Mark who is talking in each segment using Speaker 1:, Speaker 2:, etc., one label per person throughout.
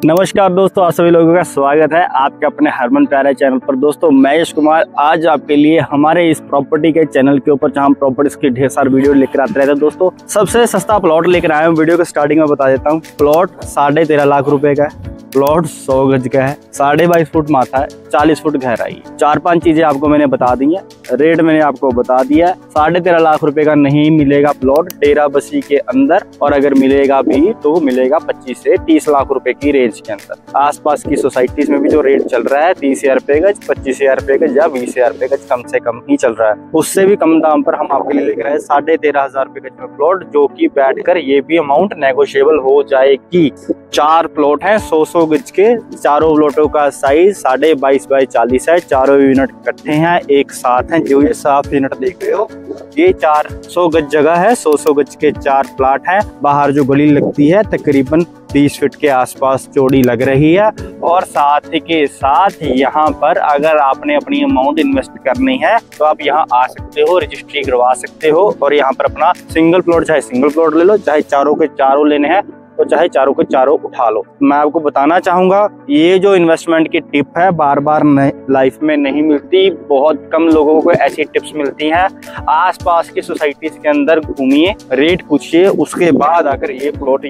Speaker 1: नमस्कार दोस्तों, आप सभी लोगों का स्वागत है आपके अपने हरमन प्यारे चैनल पर। दोस्तों मैं यश कुमार आज आपके लिए हमारे इस प्रॉपर्टी के चैनल के ऊपर जहां हम प्रॉपर्टीज की ढेर सारी वीडियो लेकर आते रहते हैं। दोस्तों सबसे सस्ता प्लॉट लेकर आए हूं। वीडियो के स्टार्टिंग में बता देता हूं, प्लॉट 13.5 लाख रुपए का है। प्लॉट 100 गज का है, 22.5 फुट माथा है, 40 फुट गहराई। 4-5 चीजें आपको मैंने बता दी है। रेट मैंने आपको बता दिया है। 13.5 लाख रुपए का नहीं मिलेगा प्लॉट डेरा बस्सी के अंदर, और अगर मिलेगा भी तो मिलेगा 25 से 30 लाख रुपए की रेंज के अंदर। आसपास की सोसाइटीज में भी जो रेट चल रहा है 30,000 रुपए गज, 25,000 रुपए गज या 20,000 रुपए गज कम से कम ही चल रहा है। उससे भी कम दाम पर हम आपके लिए लेकर आए 13,500 रुपए गज में प्लॉट, जो कि बैठकर ये भी अमाउंट नेगोशिएबल हो जाएगी। 4 प्लॉट है 100 गज के। चारों प्लॉटों का साइज 22.5 बाई 40 है। चारों यूनिट इकट्ठे हैं, एक साथ हैं। जो ये साफ यूनिट देख रहे हो ये 400 गज जगह है। 100 गज के 4 प्लाट हैं। बाहर जो गली लगती है तकरीबन 20 फीट के आसपास चौड़ी लग रही है। और साथ ही के साथ यहाँ पर अगर आपने अपनी अमाउंट इन्वेस्ट करनी है तो आप यहाँ आ सकते हो, रजिस्ट्री करवा सकते हो और यहाँ पर अपना सिंगल प्लॉट चाहे सिंगल प्लॉट ले लो, चाहे चारों के चारों लेने हैं तो चाहे चारों के चारों उठा लो। मैं आपको बताना चाहूंगा ये जो इन्वेस्टमेंट की टिप है बार बार लाइफ में नहीं मिलती। बहुत कम लोगों को ऐसी टिप्स मिलती हैं। आसपास की सोसाइटीज के अंदर घूमिए, रेट पूछिए, उसके बाद अगर ये प्लॉट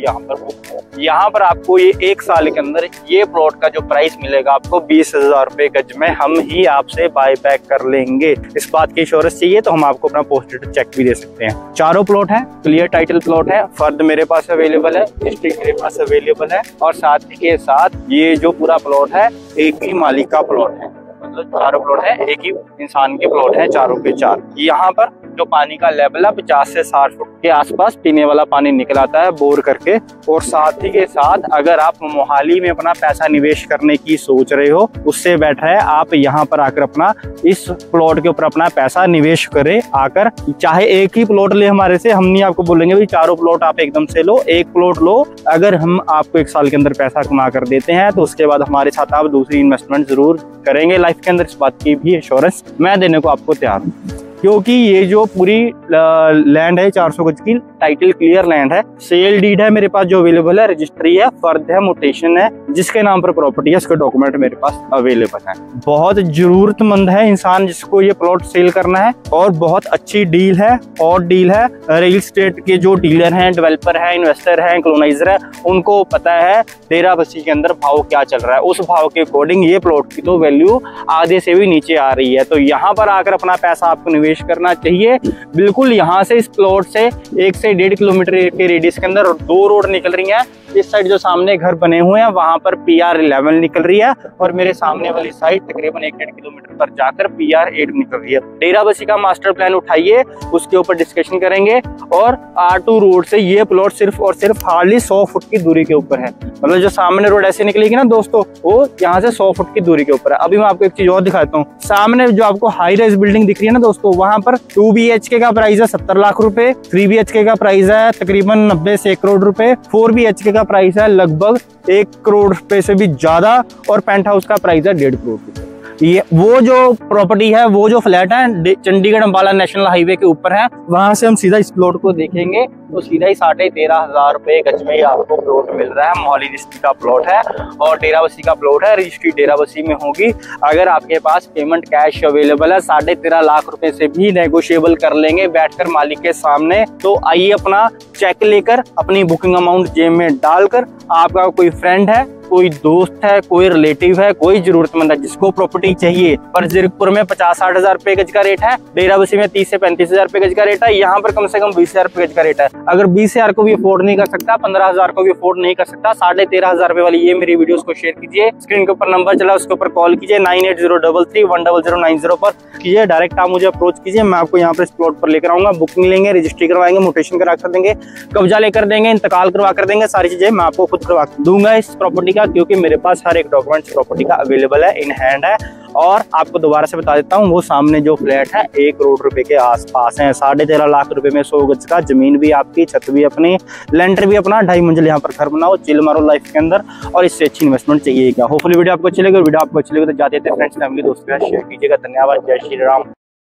Speaker 1: यहाँ पर आपको ये 1 साल के अंदर ये प्लॉट का जो प्राइस मिलेगा आपको 20,000 रुपए गज में हम ही आपसे बाय बैक कर लेंगे। इस बात की इंश्योरेंस चाहिए तो हम आपको अपना पोस्टेड चेक भी दे सकते हैं। चारों प्लॉट है, क्लियर टाइटल प्लॉट है, फर्द मेरे पास अवेलेबल है, मेरे पास अवेलेबल है। और साथ ही के साथ ये जो पूरा प्लॉट है एक ही मालिक का प्लॉट है, मतलब चारों प्लॉट है एक ही इंसान के प्लॉट है, चारों के चार। यहाँ पर जो पानी का लेवल है 50 से 60 फुट के आसपास पीने वाला पानी निकल आता है बोर करके। और साथ ही के साथ अगर आप मोहाली में अपना पैसा निवेश करने की सोच रहे हो, उससे बेटर है आप यहाँ पर आकर अपना इस प्लॉट के ऊपर अपना पैसा निवेश करें। आकर चाहे एक ही प्लॉट ले हमारे से, हम नहीं आपको बोलेंगे भाई चारों प्लॉट आप एकदम से लो, एक प्लॉट लो। अगर हम आपको 1 साल के अंदर पैसा कमा कर देते हैं तो उसके बाद हमारे साथ आप दूसरी इन्वेस्टमेंट जरूर करेंगे लाइफ के अंदर। इस बात की भी इंश्योरेंस मैं देने को आपको तैयार हूँ, क्योंकि ये जो पूरी लैंड है 400 गज की टाइटल क्लियर लैंड है। सेल डीड है मेरे पास जो अवेलेबल है, रजिस्ट्री है, फर्द है, मोटेशन है, जिसके नाम पर प्रॉपर्टी है उसके डॉक्यूमेंट मेरे पास अवेलेबल है। बहुत जरूरतमंद है इंसान जिसको ये प्लॉट सेल करना है, और बहुत अच्छी डील है और डील है। रियल एस्टेट के जो डीलर हैं, डेवलपर हैं, इन्वेस्टर हैं, कॉलोनाइजर है, उनको पता है डेरा बस्सी के अंदर भाव क्या चल रहा है। उस भाव के अकॉर्डिंग ये प्लॉट की तो वैल्यू आधे से भी नीचे आ रही है। तो यहाँ पर आकर अपना पैसा आपको निवेश करना चाहिए। बिल्कुल यहाँ से इस प्लॉट से 1 से 1.5 किलोमीटर के रेडियस के अंदर 2 रोड निकल रही हैं। इस साइड जो सामने घर बने हुए हैं वहां पर PR 11 निकल रही है, और मेरे सामने वाली साइड तकरीबन 1-1.5 किलोमीटर पर जाकर PR 8 निकल रही है। डेरा बस्सी का मास्टर प्लान उठाइए, उसके ऊपर डिस्कशन करेंगे। और R2 रोड से ये प्लॉट सिर्फ और सिर्फ हार्डली 100 फुट की दूरी के ऊपर है। मतलब जो सामने रोड ऐसे निकलेगी ना दोस्तों, वो यहाँ से 100 फुट की दूरी के ऊपर है। अभी मैं आपको एक चीज और दिखाता हूँ। सामने जो आपको हाई राइज बिल्डिंग दिख रही है ना दोस्तों, वहां पर 2 BHK का प्राइस है 70 लाख रुपए, 3 BHK का प्राइस है तकरीबन 90 से 1 करोड़ रुपए, 4 BHK का प्राइस है लगभग 1 करोड़ रुपए से भी ज्यादा, और पेंट हाउस का प्राइस है 1.5 करोड़ रुपए। ये वो जो प्रॉपर्टी है, वो जो फ्लैट है चंडीगढ़ अंबाला नेशनल हाईवे के ऊपर है। वहां से हम सीधा इस प्लॉट को देखेंगे तो सीधा ही 13,500 रुपए गज में आपको प्लॉट मिल रहा है। मोहाली डिस्ट्रिक्ट का प्लॉट है और डेरा बस्सी का प्लॉट है। रजिस्ट्री डेरा बस्सी में होगी। अगर आपके पास पेमेंट कैश अवेलेबल है 13.5 लाख रुपए से भी नेगोशिएबल कर लेंगे बैठकर मालिक के सामने। तो आइए अपना चेक लेकर अपनी बुकिंग अमाउंट जेब में डालकर, आपका कोई फ्रेंड है, कोई दोस्त है, कोई रिलेटिव है, कोई जरूरतमंद है जिसको प्रॉपर्टी चाहिए, पर जीरकपुर में 50-60 हजार रुपए गज का रेट है, डेरा बस्सी में 30 से 35 हजार रुपए गज का रेट है, यहाँ पर कम से कम 20,000 रुपए गज का रेट है। अगर 20,000 को भी अफोर्ड नहीं कर सकता, 15,000 को भी अफोर्ड नहीं कर सकता, 13,500 रुपए वाली ये मेरी वीडियोस को शेयर कीजिए। स्क्रीन के ऊपर नंबर चला, उसके ऊपर कॉल कीजिए 9803310090 पर कीजिए। डायरेक्ट आप मुझे अप्रोच कीजिए, मैं आपको यहाँ पर इस प्लॉट पर लेकर आऊंगा। बुकिंग लेंगे, रजिस्ट्री करवाएंगे, मोटेशन करा कर देंगे, कब्जा लेकर देंगे, इंतकाल करवा कर देंगे। सारी चीजें मैं आपको खुद करवा दूंगा इस प्रॉपर्टी का, क्योंकि मेरे पास हर एक डॉक्यूमेंट्स प्रॉपर्टी का अवेलेबल है, इन हैंड है। और आपको दोबारा से बता देता हूँ, वो सामने जो फ्लैट है 1 करोड़ रुपए के आसपास है। 13.5 लाख रुपए में 100 गज का, जमीन भी आपकी, छत भी अपनी, लेंटर भी अपना, 2.5 मंजिल यहाँ पर घर बनाओ, चिल मारो लाइफ के अंदर। और इससे अच्छी इन्वेस्टमेंट चाहिए क्या। होपफुली वीडियो आपको अच्छी लगी। वीडियो आपको अच्छी लगी तो जाते थे फ्रेंड्स, फैमिली, दोस्तों के साथ शेयर कीजिएगा। धन्यवाद। जय श्री राम।